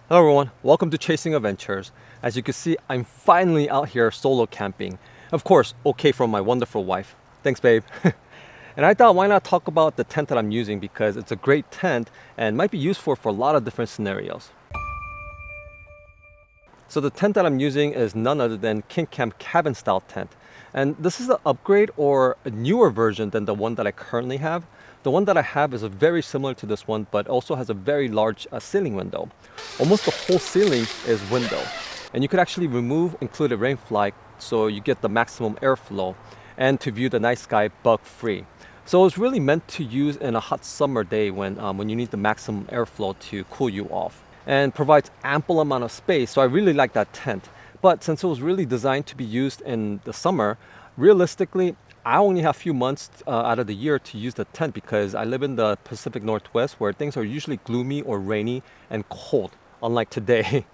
Hello everyone, welcome to Chasing Adventures. As you can see, I'm finally out here solo camping. Of course, okay from my wonderful wife. Thanks babe. And I thought why not talk about the tent that I'm using because it's a great tent and might be useful for a lot of different scenarios. So the tent that I'm using is none other than Kingcamp cabin style tent. And this is an upgrade or a newer version than the one that I currently have. The one that I have is very similar to this one, but also has a very large ceiling window. Almost the whole ceiling is window. And you could actually remove included rain fly so you get the maximum airflow and to view the night sky bug free. So it's really meant to use in a hot summer day when you need the maximum airflow to cool you off and provides ample amount of space. So I really like that tent. But since it was really designed to be used in the summer, realistically, I only have a few months out of the year to use the tent because I live in the Pacific Northwest where things are usually gloomy or rainy and cold, unlike today.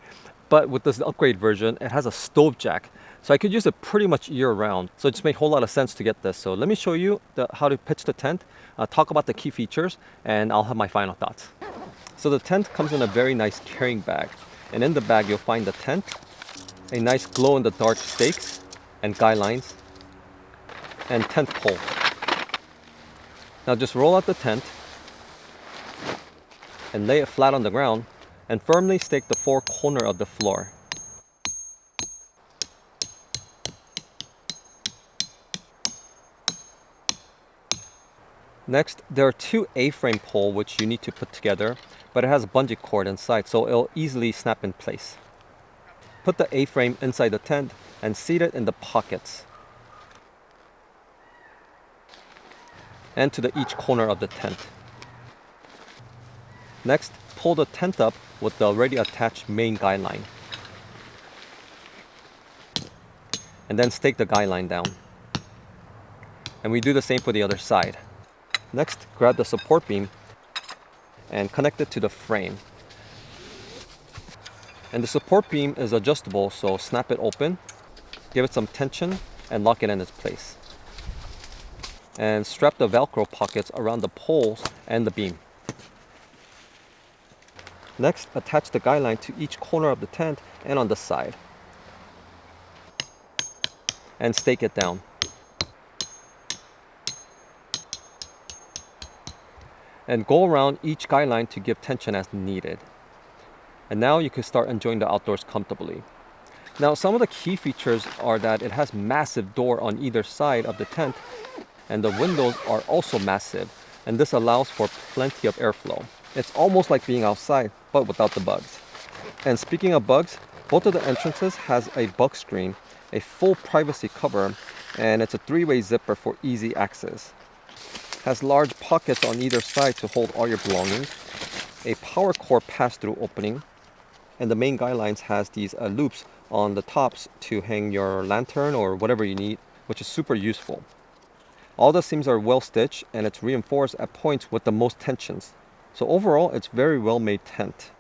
But with this upgrade version, it has a stove jack. So I could use it pretty much year round. So it just made a whole lot of sense to get this. So let me show you how to pitch the tent, talk about the key features, and I'll have my final thoughts. So the tent comes in a very nice carrying bag. And in the bag, you'll find the tent, a nice glow-in-the-dark stakes and guy lines, and tent pole. Now just roll out the tent and lay it flat on the ground and firmly stake the four corners of the floor. Next, there are two A-frame poles which you need to put together, but it has a bungee cord inside so it'll easily snap in place. Put the A-frame inside the tent and seat it in the pockets and to each corner of the tent. Next, pull the tent up with the already attached main guy line. And then stake the guy line down. And we do the same for the other side. Next, grab the support beam and connect it to the frame. And the support beam is adjustable, so snap it open, give it some tension, and lock it in its place. And strap the Velcro pockets around the poles and the beam. Next, attach the guy line to each corner of the tent and on the side. And stake it down. And go around each guy line to give tension as needed. And now you can start enjoying the outdoors comfortably. Now some of the key features are that it has massive door on either side of the tent and the windows are also massive and this allows for plenty of airflow. It's almost like being outside but without the bugs. And speaking of bugs, both of the entrances has a bug screen, a full privacy cover, and it's a three-way zipper for easy access. Has large pockets on either side to hold all your belongings, a power cord pass-through opening, and the main guy lines has these loops on the tops to hang your lantern or whatever you need, which is super useful. All the seams are well stitched and it's reinforced at points with the most tensions. So overall, it's very well made tent.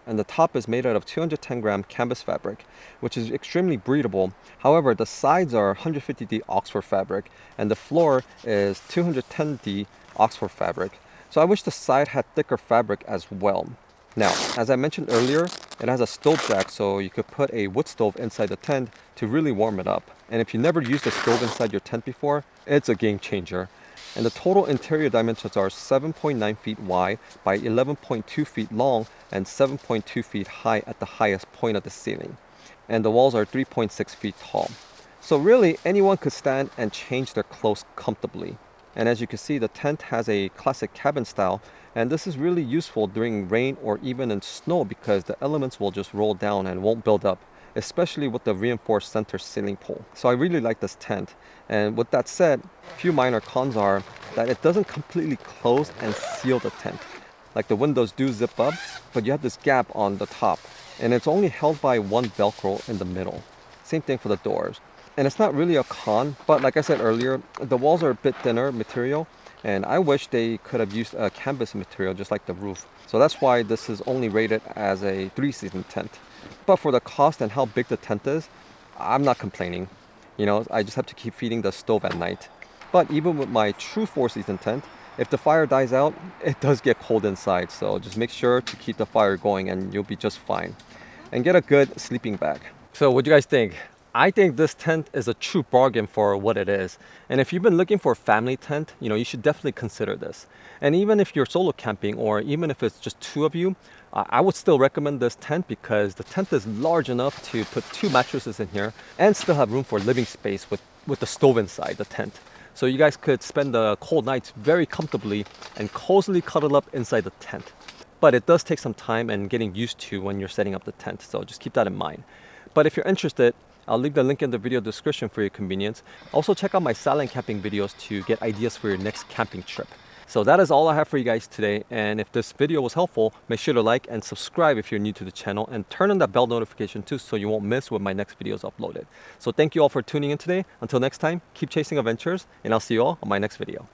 And the top is made out of 210-gram canvas fabric, which is extremely breathable. However, the sides are 150D Oxford fabric, and the floor is 210D Oxford fabric. So I wish the side had thicker fabric as well. Now, as I mentioned earlier, it has a stove jack, so you could put a wood stove inside the tent to really warm it up. And if you never used a stove inside your tent before, it's a game changer. And the total interior dimensions are 7.9 feet wide by 11.2 feet long and 7.2 feet high at the highest point of the ceiling. And the walls are 3.6 feet tall. So really, anyone could stand and change their clothes comfortably. And as you can see, the tent has a classic cabin style, and this is really useful during rain or even in snow because the elements will just roll down and won't build up, especially with the reinforced center ceiling pole. So I really like this tent. And with that said, a few minor cons are that it doesn't completely close and seal the tent. Like the windows do zip up, but you have this gap on the top. And it's only held by one Velcro in the middle. Same thing for the doors. And it's not really a con, but like I said earlier, the walls are a bit thinner material, and I wish they could have used a canvas material just like the roof. So that's why this is only rated as a 3-season tent. But for the cost and how big the tent is, I'm not complaining. You know, I just have to keep feeding the stove at night. But even with my true 4-season tent, If the fire dies out, it does get cold inside, so just make sure to keep the fire going and you'll be just fine. And get a good sleeping bag. So what do you guys think? I think this tent is a true bargain for what it is. And if you've been looking for a family tent, you should definitely consider this. And even if you're solo camping, or even if it's just two of you, I would still recommend this tent because the tent is large enough to put 2 mattresses in here and still have room for living space with the stove inside the tent. So you guys could spend the cold nights very comfortably and cozily cuddle up inside the tent. But it does take some time and getting used to when you're setting up the tent, so just keep that in mind. But if you're interested, I'll leave the link in the video description for your convenience. Also check out my silent camping videos to get ideas for your next camping trip. So that is all I have for you guys today, and if this video was helpful, make sure to like and subscribe if you're new to the channel, and turn on that bell notification too so you won't miss when my next video is uploaded. So thank you all for tuning in today. Until next time, keep chasing adventures, and I'll see you all on my next video.